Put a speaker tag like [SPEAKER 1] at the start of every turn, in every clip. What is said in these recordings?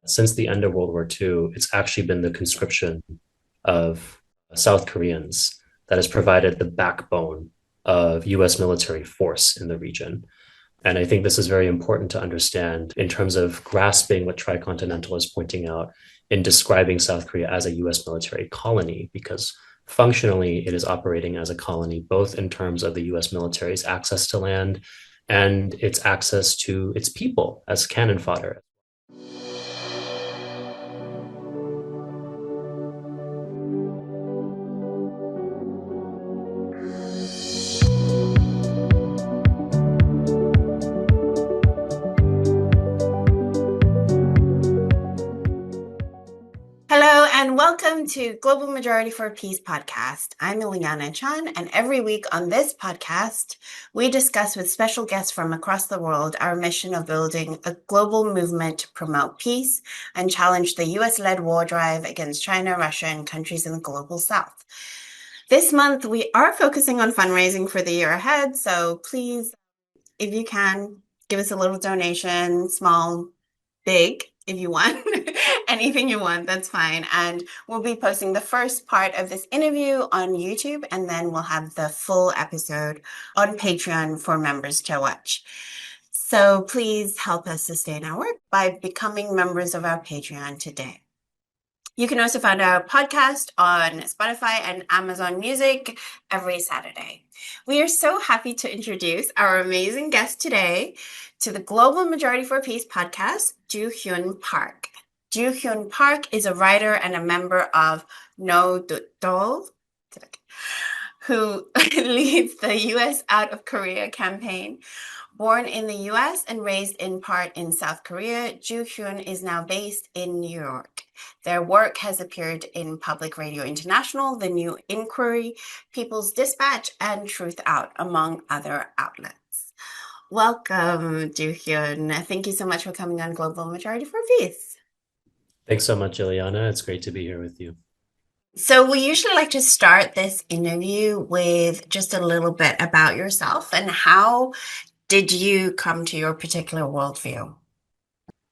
[SPEAKER 1] since the end of World War II, it's actually been the conscription of South Koreans that has provided the backbone of US military force in the region. And I think this is very important to understand in terms of grasping what Tricontinental is pointing out in describing South Korea as a US military colony, because functionally it is operating as a colony, both in terms of the US military's access to land and its access to its people as cannon fodder.
[SPEAKER 2] Hello and welcome to Global Majority for Peace podcast. I'm Ileana Chan, and every week on this podcast, we discuss with special guests from across the world our mission of building a global movement to promote peace and challenge the US-led war drive against China, Russia, and countries in the global south. This month, we are focusing on fundraising for the year ahead, so please, if you can, give us a little donation, small, big, if you want. Anything you want, that's fine. And we'll be posting the first part of this interview on YouTube, and then we'll have the full episode on Patreon for members to watch. So please help us sustain our work by becoming members of our Patreon today. You can also find our podcast on Spotify and Amazon Music every Saturday. We are so happy to introduce our amazing guest today to the Global Majority for Peace podcast, Ju-Hyun Park. Ju-Hyun Park is a writer and a member of Nodutdol, who leads the U.S. Out of Korea campaign. Born in the U.S. and raised in part in South Korea, Ju-Hyun is now based in New York. Their work has appeared in Public Radio International, The New Inquiry, People's Dispatch, and Truth Out, among other outlets. Welcome, Ju-Hyun. Thank you so much for coming on Global Majority for Peace.
[SPEAKER 1] Thanks so much, Ileana. It's great to be here with you.
[SPEAKER 2] So we usually like to start this interview with just a little bit about yourself and how did you come to your particular worldview?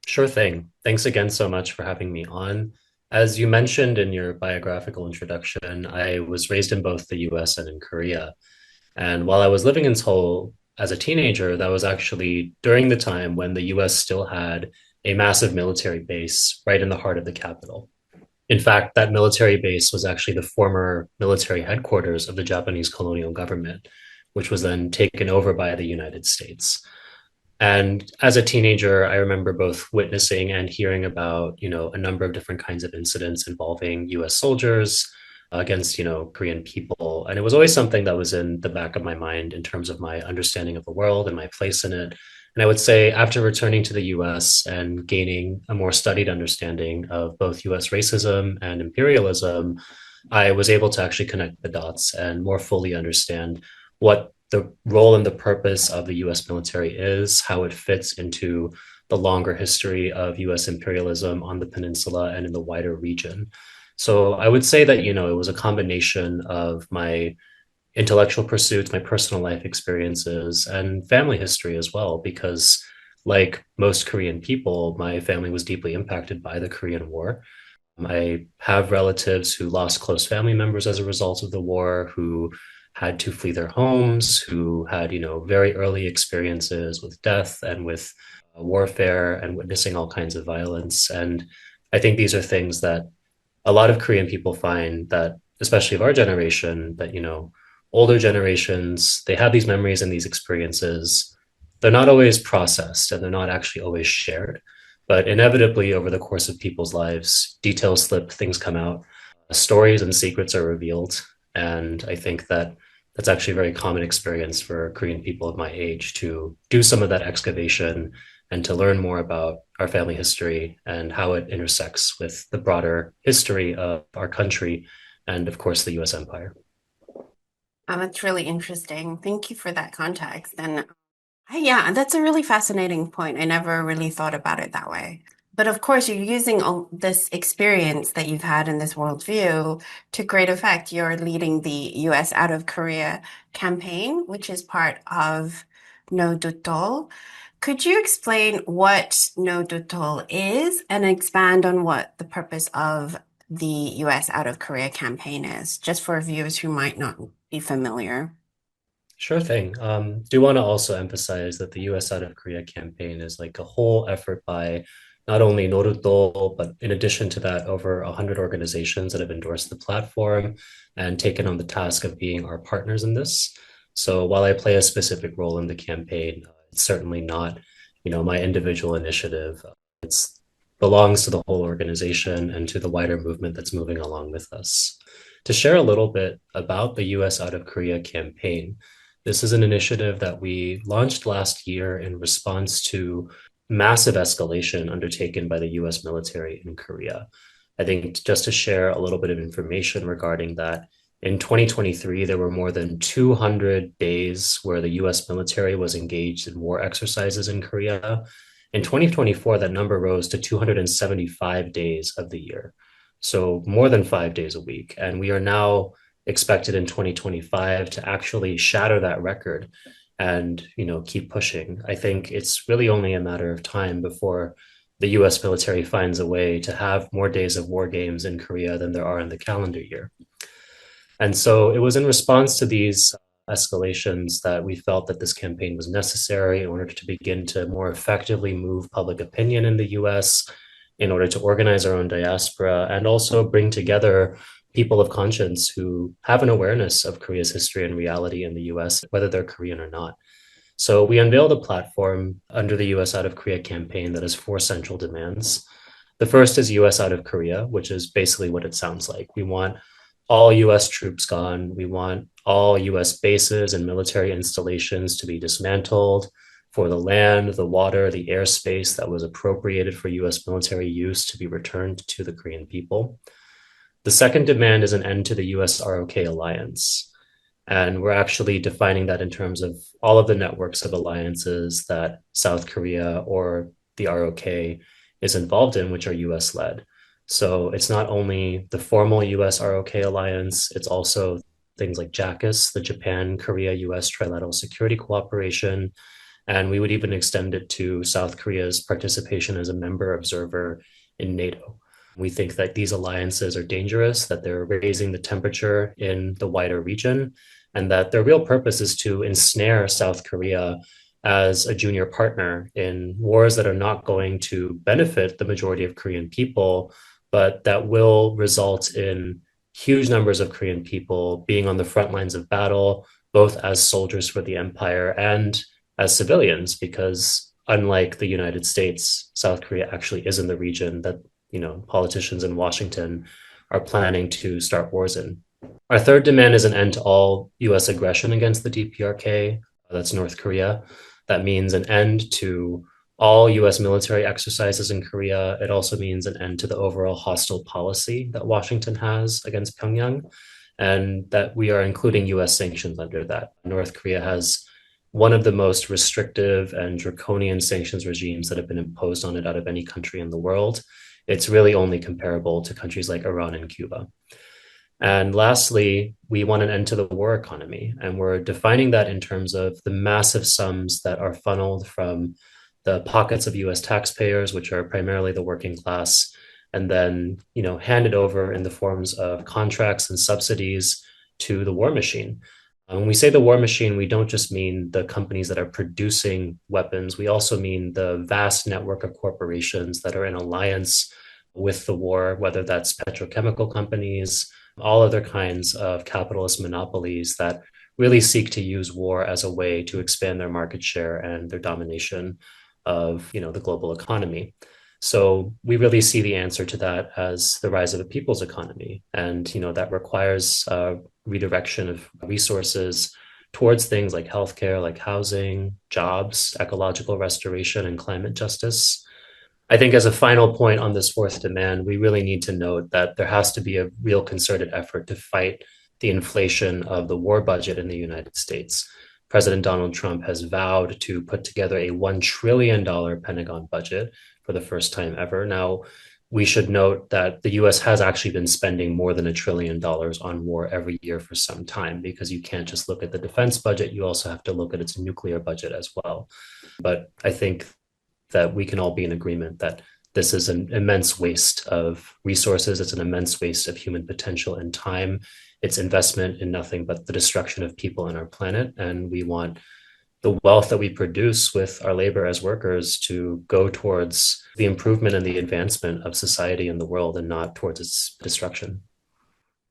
[SPEAKER 1] Sure thing. Thanks again so much for having me on. As you mentioned in your biographical introduction, I was raised in both the US and in Korea. And while I was living in Seoul as a teenager, that was actually during the time when the US still had a massive military base right in the heart of the capital. In fact, that military base was actually the former military headquarters of the Japanese colonial government, which was then taken over by the United States. And as a teenager, I remember both witnessing and hearing about, a number of different kinds of incidents involving US soldiers against, Korean people. And it was always something that was in the back of my mind in terms of my understanding of the world and my place in it. And I would say after returning to the US and gaining a more studied understanding of both US racism and imperialism, I was able to actually connect the dots and more fully understand what the role and the purpose of the US military is, how it fits into the longer history of US imperialism on the peninsula and in the wider region. So I would say that, it was a combination of my intellectual pursuits, my personal life experiences, and family history as well, because like most Korean people, my family was deeply impacted by the Korean War. I have relatives who lost close family members as a result of the war, who had to flee their homes, who had, very early experiences with death and with warfare and witnessing all kinds of violence. And I think these are things that a lot of Korean people find that, especially of our generation, that, older generations, they have these memories and these experiences. They're not always processed and they're not actually always shared. But inevitably, over the course of people's lives, details slip, things come out, stories and secrets are revealed. And I think that that's actually a very common experience for Korean people of my age to do some of that excavation and to learn more about our family history and how it intersects with the broader history of our country and, of course, the US empire.
[SPEAKER 2] That's really interesting. Thank you for that context. And yeah, that's a really fascinating point. I never really thought about it that way. But of course, you're using all this experience that you've had in this worldview to great effect. You're leading the US out of Korea campaign, which is part of No Dutol. Could you explain what Nodutdol is and expand on what the purpose of the US out of Korea campaign is, just for viewers who might not be familiar?
[SPEAKER 1] Sure thing. Do want to also emphasize that the US out of Korea campaign is like a whole effort by not only Nodutdol, but in addition to that, over 100 organizations that have endorsed the platform and taken on the task of being our partners in this. So while I play a specific role in the campaign, it's certainly not, my individual initiative. It's belongs to the whole organization and to the wider movement that's moving along with us. To share a little bit about the US out of Korea campaign, this is an initiative that we launched last year in response to massive escalation undertaken by the US military in Korea. I think just to share a little bit of information regarding that, in 2023, there were more than 200 days where the US military was engaged in war exercises in Korea. In 2024, that number rose to 275 days of the year. So more than 5 days a week. And we are now expected in 2025 to actually shatter that record and keep pushing. I think it's really only a matter of time before the US military finds a way to have more days of war games in Korea than there are in the calendar year. And so it was in response to these escalations that we felt that this campaign was necessary in order to begin to more effectively move public opinion in the US, in order to organize our own diaspora, and also bring together people of conscience who have an awareness of Korea's history and reality in the US, whether they're Korean or not. So we unveiled a platform under the US Out of Korea campaign that has four central demands. The first is US out of Korea, which is basically what it sounds like. We want all US troops gone. We want all US bases and military installations to be dismantled, for the land, the water, the airspace that was appropriated for US military use to be returned to the Korean people. The second demand is an end to the US ROK alliance. And we're actually defining that in terms of all of the networks of alliances that South Korea or the ROK is involved in, which are US led. So it's not only the formal US ROK alliance, it's also things like JACUS, the Japan Korea US Trilateral Security Cooperation. And we would even extend it to South Korea's participation as a member observer in NATO. We think that these alliances are dangerous, that they're raising the temperature in the wider region, and that their real purpose is to ensnare South Korea as a junior partner in wars that are not going to benefit the majority of Korean people, but that will result in huge numbers of Korean people being on the front lines of battle, both as soldiers for the empire and as civilians, because unlike the United States, South Korea actually is in the region that politicians in Washington are planning to start wars in. Our third demand is an end to all US aggression against the DPRK, that's North Korea. That means an end to all US military exercises in Korea. It also means an end to the overall hostile policy that Washington has against Pyongyang, and that we are including US sanctions under that. North Korea has one of the most restrictive and draconian sanctions regimes that have been imposed on it out of any country in the world. It's really only comparable to countries like Iran and Cuba. And lastly, we want an end to the war economy. And we're defining that in terms of the massive sums that are funneled from the pockets of US taxpayers, which are primarily the working class, and then handed over in the forms of contracts and subsidies to the war machine. When we say the war machine, we don't just mean the companies that are producing weapons. We also mean the vast network of corporations that are in alliance with the war, whether that's petrochemical companies, all other kinds of capitalist monopolies that really seek to use war as a way to expand their market share and their domination of the global economy. So we really see the answer to that as the rise of a people's economy. And, that requires redirection of resources towards things like healthcare, like housing, jobs, ecological restoration, and climate justice. I think as a final point on this fourth demand, we really need to note that there has to be a real concerted effort to fight the inflation of the war budget in the United States. President Donald Trump has vowed to put together a $1 trillion Pentagon budget for the first time ever. Now, we should note that the US has actually been spending more than $1 trillion on war every year for some time, because you can't just look at the defense budget, you also have to look at its nuclear budget as well. But I think that we can all be in agreement that this is an immense waste of resources. It's an immense waste of human potential and time. It's investment in nothing but the destruction of people and our planet. And we want the wealth that we produce with our labor as workers to go towards the improvement and the advancement of society and the world, and not towards its destruction.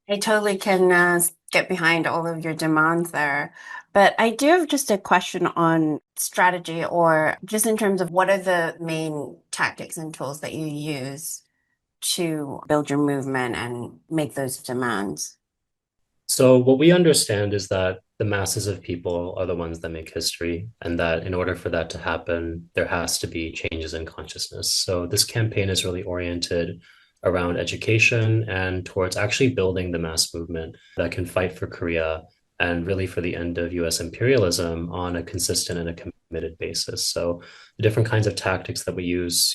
[SPEAKER 2] I totally can get behind all of your demands there. But I do have just a question on strategy, or just in terms of what are the main tactics and tools that you use to build your movement and make those demands.
[SPEAKER 1] So, what we understand is that the masses of people are the ones that make history, and that in order for that to happen, there has to be changes in consciousness. So, this campaign is really oriented around education and towards actually building the mass movement that can fight for Korea and really for the end of US imperialism on a consistent and a committed basis. So, the different kinds of tactics that we use,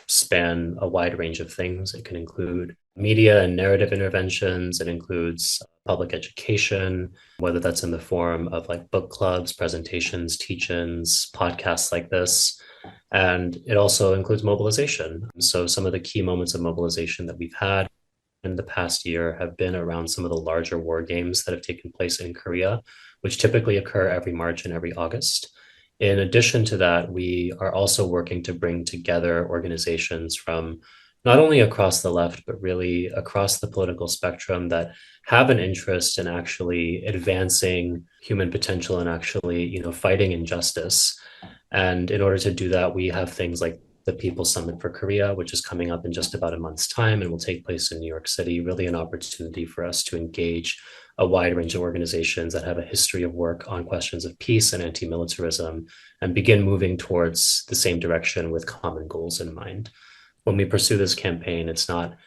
[SPEAKER 1] span a wide range of things. It can include media and narrative interventions. It includes public education, whether that's in the form of like book clubs, presentations, teach-ins, podcasts like this. And it also includes mobilization. So some of the key moments of mobilization that we've had in the past year have been around some of the larger war games that have taken place in Korea, which typically occur every March and every August. In addition to that, we are also working to bring together organizations from not only across the left, but really across the political spectrum that have an interest in actually advancing human potential and actually, fighting injustice. And in order to do that, we have things like the People's Summit for Korea, which is coming up in just about a month's time and will take place in New York City. Really, an opportunity for us to engage a wide range of organizations that have a history of work on questions of peace and anti militarism and begin moving towards the same direction with common goals in mind. When we pursue this campaign, it's not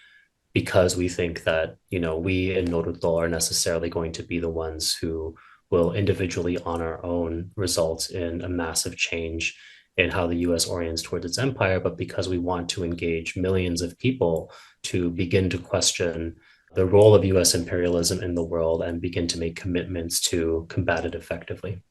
[SPEAKER 1] because we think that, we in Nodutdol are necessarily going to be the ones who will individually on our own result in a massive change in how the US orients towards its empire, but because we want to engage millions of people to begin to question the role of US imperialism in the world and begin to make commitments to combat it effectively.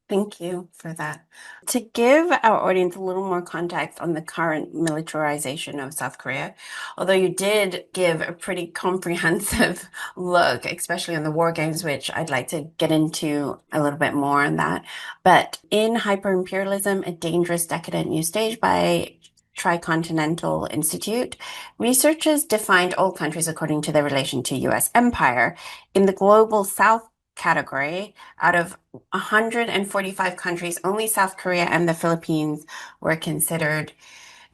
[SPEAKER 2] Thank you for that. To give our audience a little more context on the current militarization of South Korea, although you did give a pretty comprehensive look, especially on the war games, which I'd like to get into a little bit more on that. But in Hyperimperialism, a dangerous decadent new stage by Tricontinental Institute, researchers defined all countries according to their relation to US empire. In the global South category, out of 145 countries, only South Korea and the Philippines were considered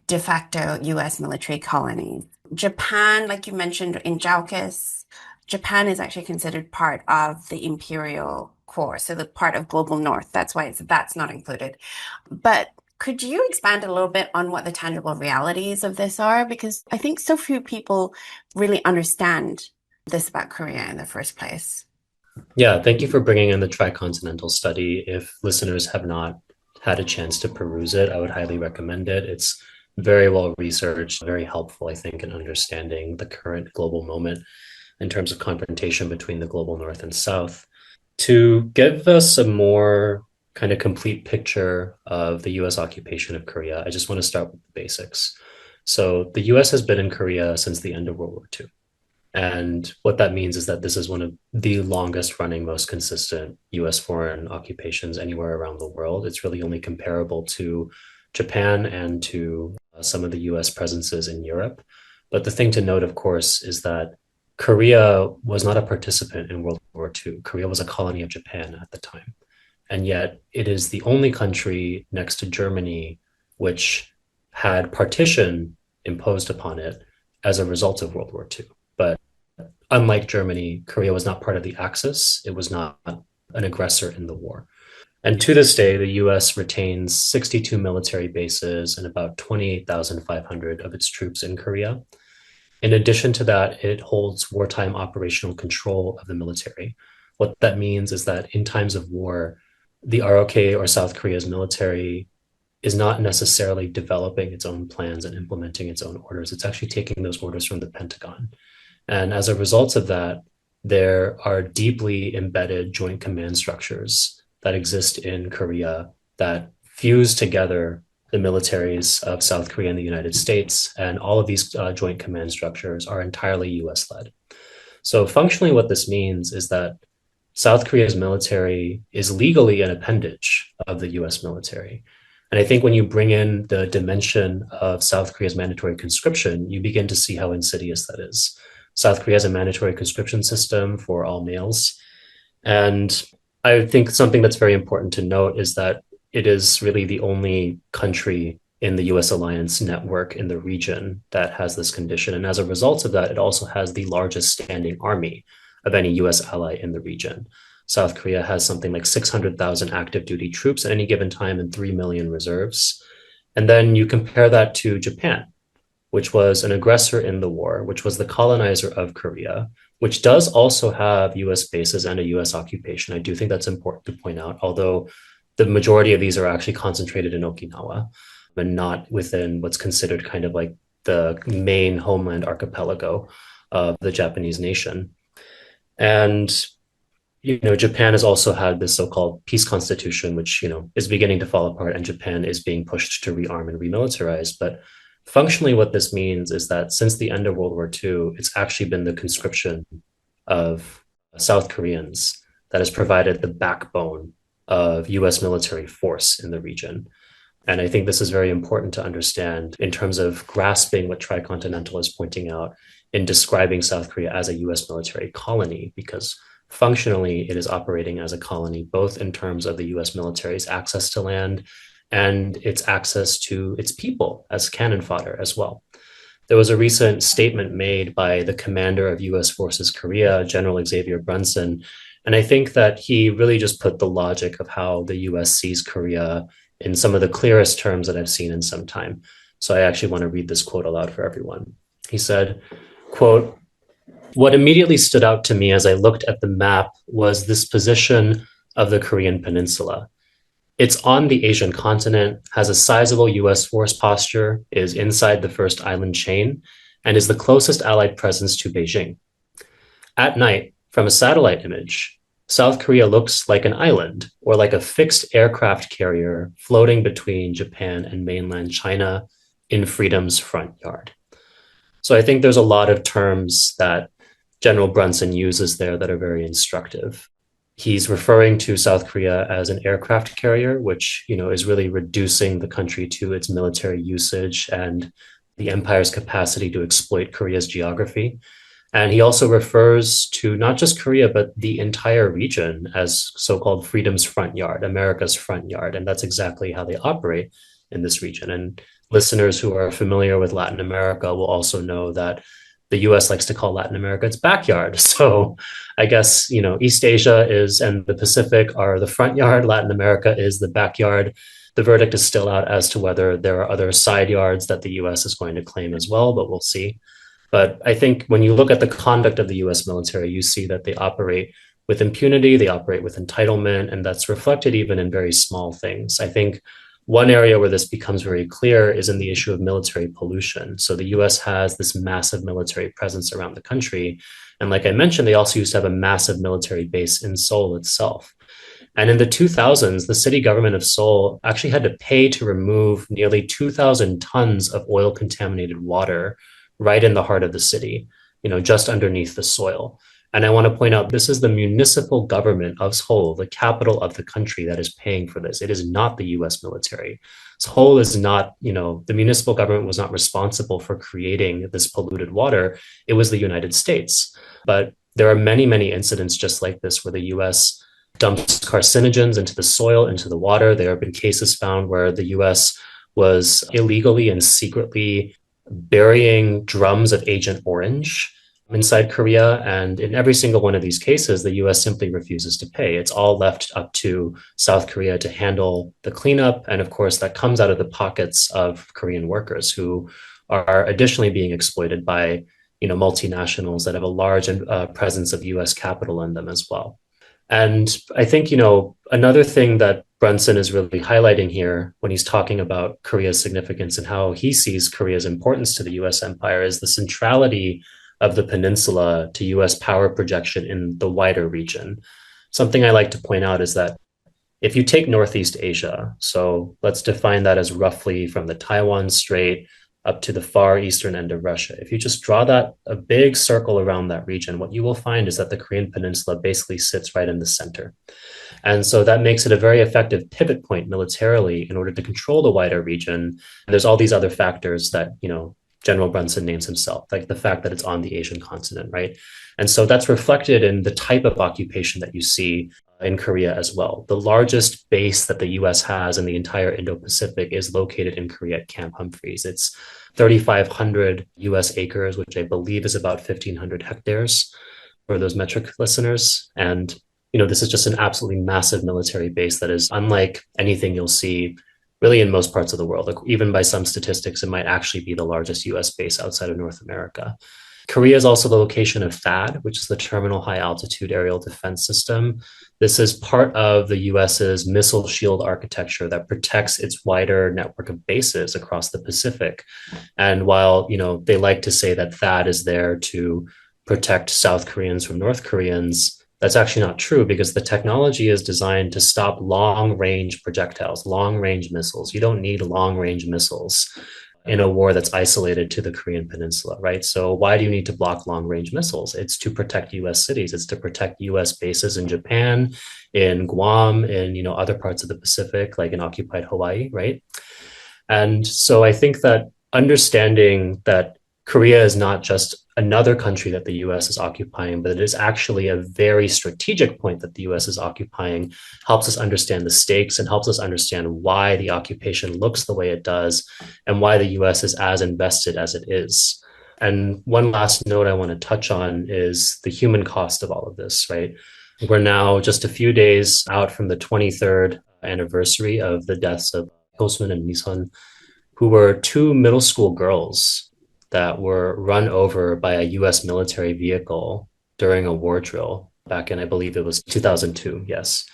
[SPEAKER 2] de facto US military colonies. Japan, like you mentioned in JAUKUS, Japan is actually considered part of the imperial core, so the part of global north. That's why that's not included. But could you expand a little bit on what the tangible realities of this are? Because I think so few people really understand this about Korea in the first place.
[SPEAKER 1] Yeah, thank you for bringing in the Tricontinental study. If listeners have not had a chance to peruse it, I would highly recommend it. It's very well researched, very helpful, I think, in understanding the current global moment in terms of confrontation between the global North and South. To give us a more kind of complete picture of the US occupation of Korea, I just want to start with the basics. So, the US has been in Korea since the end of World War II. And what that means is that this is one of the longest running, most consistent US foreign occupations anywhere around the world. It's really only comparable to Japan and to some of the US presences in Europe. But the thing to note, of course, is that Korea was not a participant in World War II. Korea was a colony of Japan at the time. And yet it is the only country next to Germany which had partition imposed upon it as a result of World War II. But unlike Germany, Korea was not part of the Axis. It was not an aggressor in the war. And to this day, the US retains 62 military bases and about 28,500 of its troops in Korea. In addition to that, it holds wartime operational control of the military. What that means is that in times of war, the ROK or South Korea's military is not necessarily developing its own plans and implementing its own orders. It's actually taking those orders from the Pentagon. And as a result of that, there are deeply embedded joint command structures that exist in Korea that fuse together the militaries of South Korea and the United States. And all of these joint command structures are entirely US led. So, functionally, what this means is that South Korea's military is legally an appendage of the US military. And I think when you bring in the dimension of South Korea's mandatory conscription, you begin to see how insidious that is. South Korea has a mandatory conscription system for all males. And I think something that's very important to note is that it is really the only country in the US alliance network in the region that has this condition. And as a result of that, it also has the largest standing army of any US ally in the region. South Korea has something like 600,000 active duty troops at any given time and 3 million reserves. And then you compare that to Japan, which was an aggressor in the war, which was the colonizer of Korea, which does also have US bases and a US occupation. I do think that's important to point out, although the majority of these are actually concentrated in Okinawa and not within what's considered kind of like the main homeland archipelago of the Japanese nation. And Japan has also had this so-called peace constitution, which, is beginning to fall apart, and Japan is being pushed to rearm and remilitarize. But functionally, what this means is that since the end of World War II, it's actually been the conscription of South Koreans that has provided the backbone of US military force in the region. And I think this is very important to understand in terms of grasping what Tricontinental is pointing out in describing South Korea as a US military colony, because functionally it is operating as a colony, both in terms of the US military's access to land and its access to its people as cannon fodder as well. There was a recent statement made by the commander of US Forces Korea, General Xavier Brunson, and I think that he really just put the logic of how the US sees Korea in some of the clearest terms that I've seen in some time. So I actually want to read this quote aloud for everyone. He said, quote, "What immediately stood out to me as I looked at the map was this position of the Korean Peninsula. It's on the Asian continent, has a sizable US force posture, is inside the first island chain, and is the closest allied presence to Beijing. At night, from a satellite image, South Korea looks like an island or like a fixed aircraft carrier floating between Japan and mainland China in freedom's front yard." So I think there's a lot of terms that General Brunson uses there that are very instructive. He's referring to South Korea as an aircraft carrier, which, is really reducing the country to its military usage and the empire's capacity to exploit Korea's geography. And he also refers to not just Korea, but the entire region as so-called freedom's front yard, America's front yard. And that's exactly how they operate in this region. And listeners who are familiar with Latin America will also know that the US likes to call Latin America its backyard. So I guess, East Asia and the Pacific are the front yard, Latin America is the backyard. The verdict is still out as to whether there are other side yards that the US is going to claim as well, but we'll see. But I think when you look at the conduct of the US military, you see that they operate with impunity, they operate with entitlement, and that's reflected even in very small things. I think one area where this becomes very clear is in the issue of military pollution. So the US has this massive military presence around the country. And like I mentioned, they also used to have a massive military base in Seoul itself. And in the 2000s, the city government of Seoul actually had to pay to remove nearly 2,000 tons of oil contaminated water right in the heart of the city, just underneath the soil. And I want to point out, this is the municipal government of Seoul, the capital of the country, that is paying for this. It is not the US military. Seoul is not, the municipal government was not responsible for creating this polluted water. It was the United States. But there are many, many incidents just like this where the US dumps carcinogens into the soil, into the water. There have been cases found where the US was illegally and secretly burying drums of Agent Orange inside Korea. And in every single one of these cases, the US simply refuses to pay. It's all left up to South Korea to handle the cleanup. And of course, that comes out of the pockets of Korean workers who are additionally being exploited by multinationals that have a large presence of US capital in them as well. And I think, another thing that Brunson is really highlighting here when he's talking about Korea's significance and how he sees Korea's importance to the US empire is the centrality of the peninsula to US power projection in the wider region. Something I like to point out is that if you take Northeast Asia, so let's define that as roughly from the Taiwan Strait up to the far eastern end of Russia. If you just draw that a big circle around that region, what you will find is that the Korean Peninsula basically sits right in the center. And so that makes it a very effective pivot point militarily in order to control the wider region. And there's all these other factors that, General Brunson names himself, like the fact that it's on the Asian continent, right? And so that's reflected in the type of occupation that you see in Korea as well. The largest base that the US has in the entire Indo Pacific is located in Korea at Camp Humphreys. It's 3,500 US acres, which I believe is about 1,500 hectares for those metric listeners. And, this is just an absolutely massive military base that is unlike anything you'll see really in most parts of the world. Like, even by some statistics, it might actually be the largest US base outside of North America. Korea is also the location of THAAD, which is the Terminal High Altitude Aerial Defense System. This is part of the US's missile shield architecture that protects its wider network of bases across the Pacific. And while, they like to say that THAAD is there to protect South Koreans from North Koreans, that's actually not true because the technology is designed to stop long range projectiles, long range missiles. You don't need long range missiles in a war that's isolated to the Korean Peninsula, right? So why do you need to block long range missiles? It's to protect US cities. It's to protect US bases in Japan, in Guam, in, other parts of the Pacific, like in occupied Hawaii, right? And so I think that understanding that Korea is not just another country that the US is occupying, but it is actually a very strategic point that the US is occupying, helps us understand the stakes and helps us understand why the occupation looks the way it does and why the US is as invested as it is. And one last note I want to touch on is the human cost of all of this, right? We're now just a few days out from the 23rd anniversary of the deaths of Hyosun and Mison, who were two middle school girls that were run over by a US military vehicle during a war drill back in, I believe it was 2002. Yes.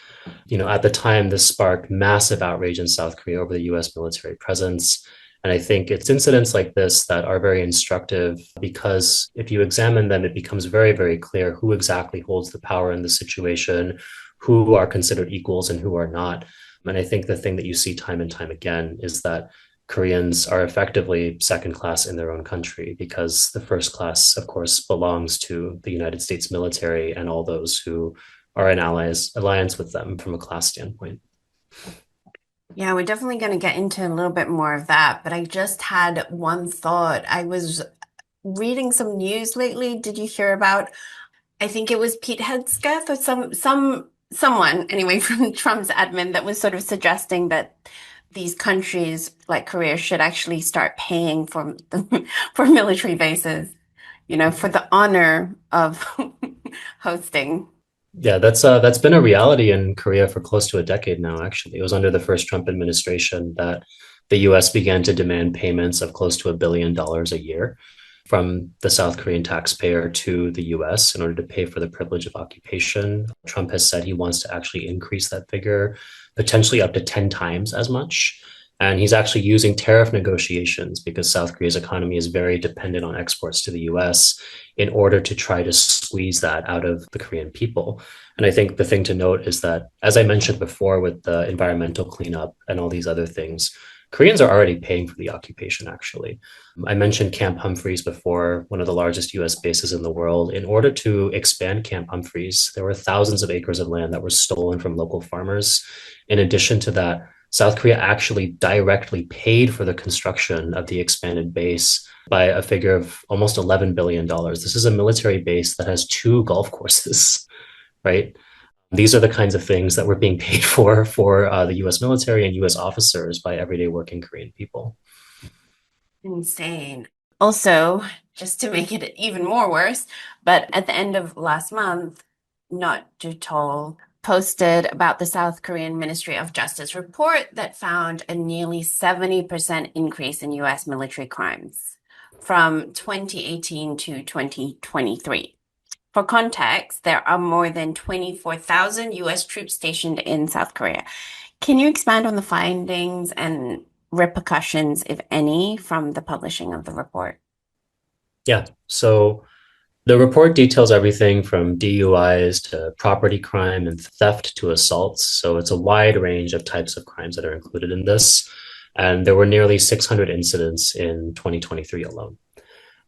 [SPEAKER 1] At the time, this sparked massive outrage in South Korea over the US military presence. And I think it's incidents like this that are very instructive because if you examine them, it becomes very, very clear who exactly holds the power in the situation, who are considered equals and who are not. And I think the thing that you see time and time again is that Koreans are effectively second class in their own country because the first class, of course, belongs to the United States military and all those who are in alliance with them from a class standpoint.
[SPEAKER 2] Yeah, we're definitely going to get into a little bit more of that, but I just had one thought. I was reading some news lately. Did you hear about, I think it was Pete Hegseth or someone anyway from Trump's admin that was sort of suggesting that these countries like Korea should actually start paying for for military bases, for the honor of hosting.
[SPEAKER 1] Yeah, that's been a reality in Korea for close to a decade now, actually. It was under the first Trump administration that the US began to demand payments of close to $1 billion a year from the South Korean taxpayer to the US in order to pay for the privilege of occupation. Trump has said he wants to actually increase that figure potentially up to 10 times as much. And he's actually using tariff negotiations because South Korea's economy is very dependent on exports to the US in order to try to squeeze that out of the Korean people. And I think the thing to note is that, as I mentioned before, with the environmental cleanup and all these other things, Koreans are already paying for the occupation, actually. I mentioned Camp Humphreys before, one of the largest US bases in the world. In order to expand Camp Humphreys, there were thousands of acres of land that were stolen from local farmers. In addition to that, South Korea actually directly paid for the construction of the expanded base by a figure of almost $11 billion. This is a military base that has two golf courses, right? These are the kinds of things that were being paid for the US military and US officers by everyday working Korean people.
[SPEAKER 2] Insane. Also, just to make it even more worse, but at the end of last month, Nodutdol posted about the South Korean Ministry of Justice report that found a nearly 70% increase in US military crimes from 2018 to 2023. For context, there are more than 24,000 US troops stationed in South Korea. Can you expand on the findings and repercussions, if any, from the publishing of the report?
[SPEAKER 1] Yeah. So the report details everything from DUIs to property crime and theft to assaults. So it's a wide range of types of crimes that are included in this. And there were nearly 600 incidents in 2023 alone.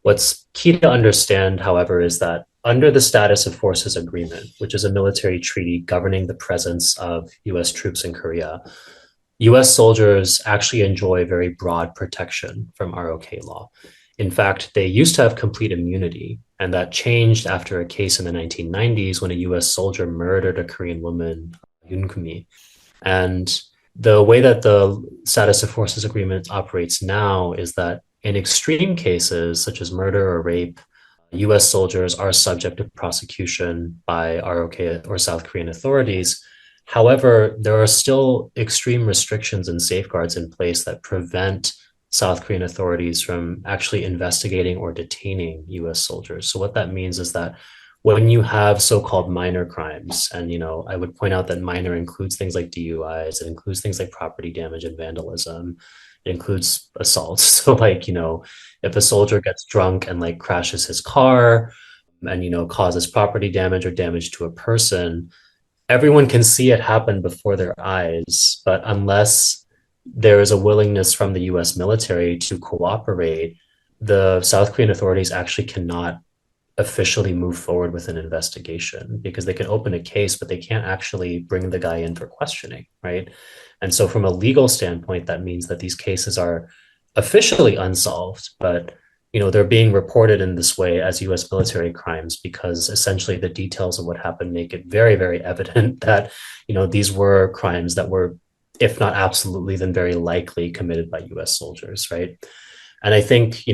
[SPEAKER 1] What's key to understand, however, is that under the Status of Forces Agreement, which is a military treaty governing the presence of US troops in Korea, US soldiers actually enjoy very broad protection from ROK law. In fact, they used to have complete immunity, and that changed after a case in the 1990s when a US soldier murdered a Korean woman, Yoon. And the way that the Status of Forces Agreement operates now is that in extreme cases, such as murder or rape, US soldiers are subject to prosecution by ROK or South Korean authorities. However, there are still extreme restrictions and safeguards in place that prevent South Korean authorities from actually investigating or detaining US soldiers. So, what that means is that when you have so-called minor crimes, and I would point out that minor includes things like DUIs, it includes things like property damage and vandalism, it includes assaults. So, like, if a soldier gets drunk and like crashes his car and causes property damage or damage to a person, everyone can see it happen before their eyes, but unless there is a willingness from the US military to cooperate, the South Korean authorities actually cannot officially move forward with an investigation because they can open a case, but they can't actually bring the guy in for questioning, right? And so, from a legal standpoint, that means that these cases are officially unsolved, but they're being reported in this way as U.S. military crimes because essentially the details of what happened make it very, very evident that these were crimes that were, if not absolutely, then very likely committed by U.S. soldiers, right? And I think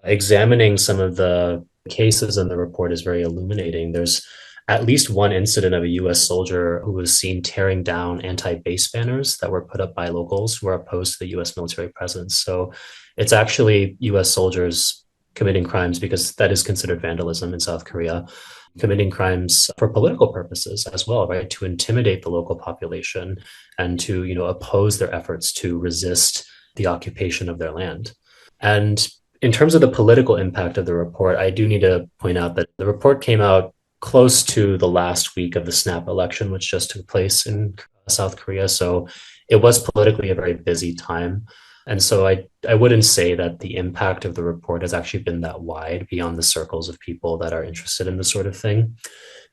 [SPEAKER 1] examining some of the cases in the report is very illuminating. There's at least one incident of a US soldier who was seen tearing down anti-base banners that were put up by locals who are opposed to the US military presence. So it's actually US soldiers committing crimes because that is considered vandalism in South Korea, committing crimes for political purposes as well, right? To intimidate the local population and to, oppose their efforts to resist the occupation of their land. And in terms of the political impact of the report, I do need to point out that the report came out close to the last week of the snap election, which just took place in South Korea. So it was politically a very busy time. And so I wouldn't say that the impact of the report has actually been that wide beyond the circles of people that are interested in this sort of thing.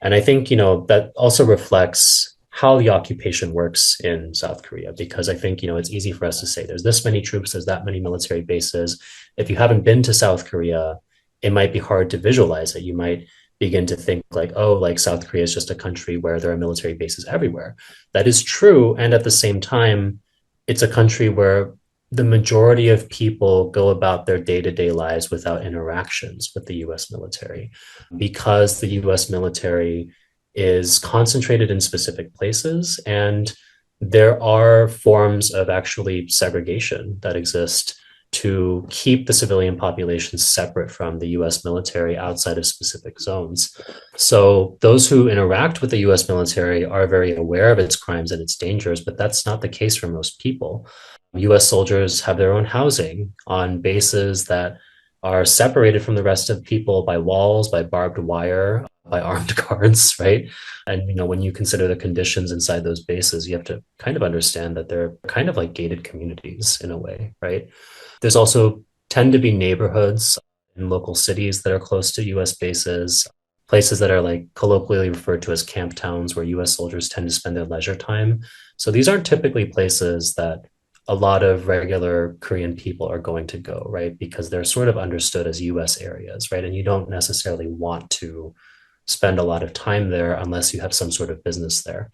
[SPEAKER 1] And I think, that also reflects how the occupation works in South Korea, because I think, it's easy for us to say there's this many troops, there's that many military bases. If you haven't been to South Korea, it might be hard to visualize it. You might begin to think like, oh, like South Korea is just a country where there are military bases everywhere. That is true. And at the same time, it's a country where the majority of people go about their day-to-day lives without interactions with the US military because the US military is concentrated in specific places, and there are forms of actually segregation that exist to keep the civilian population separate from the US military outside of specific zones. So those who interact with the US military are very aware of its crimes and its dangers, but that's not the case for most people. US soldiers have their own housing on bases that are separated from the rest of people by walls, by barbed wire, by armed guards, right? And when you consider the conditions inside those bases, you have to kind of understand that they're kind of like gated communities in a way, right? There's also tend to be neighborhoods in local cities that are close to US bases, places that are like colloquially referred to as camp towns where US soldiers tend to spend their leisure time. So these aren't typically places that a lot of regular Korean people are going to go, right? Because they're sort of understood as US areas, right? And you don't necessarily want to spend a lot of time there unless you have some sort of business there.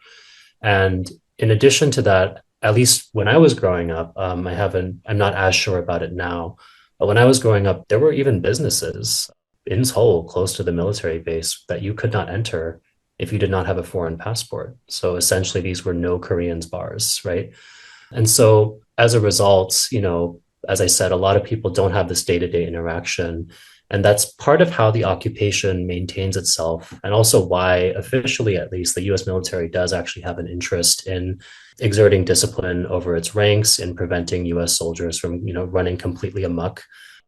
[SPEAKER 1] And in addition to that, at least when I was growing up, I'm not as sure about it now, but when I was growing up, there were even businesses in Seoul close to the military base that you could not enter if you did not have a foreign passport. So essentially, these were no Koreans bars, right? And so as a result, as I said, a lot of people don't have this day-to-day interaction. And that's part of how the occupation maintains itself, and also why, officially at least, the US military does actually have an interest in exerting discipline over its ranks, in preventing US soldiers from, running completely amok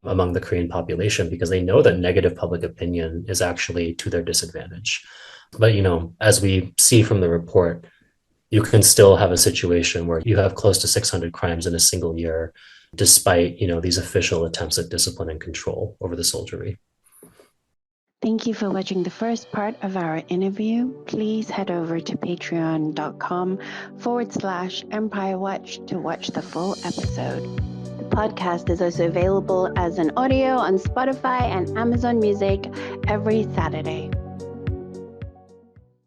[SPEAKER 1] among the Korean population, because they know that negative public opinion is actually to their disadvantage. But, as we see from the report, you can still have a situation where you have close to 600 crimes in a single year, despite, these official attempts at discipline and control over the soldiery.
[SPEAKER 3] Thank you for watching the first part of our interview. Please head over to patreon.com/Empire Watch to watch the full episode. The podcast is also available as an audio on Spotify and Amazon Music every Saturday.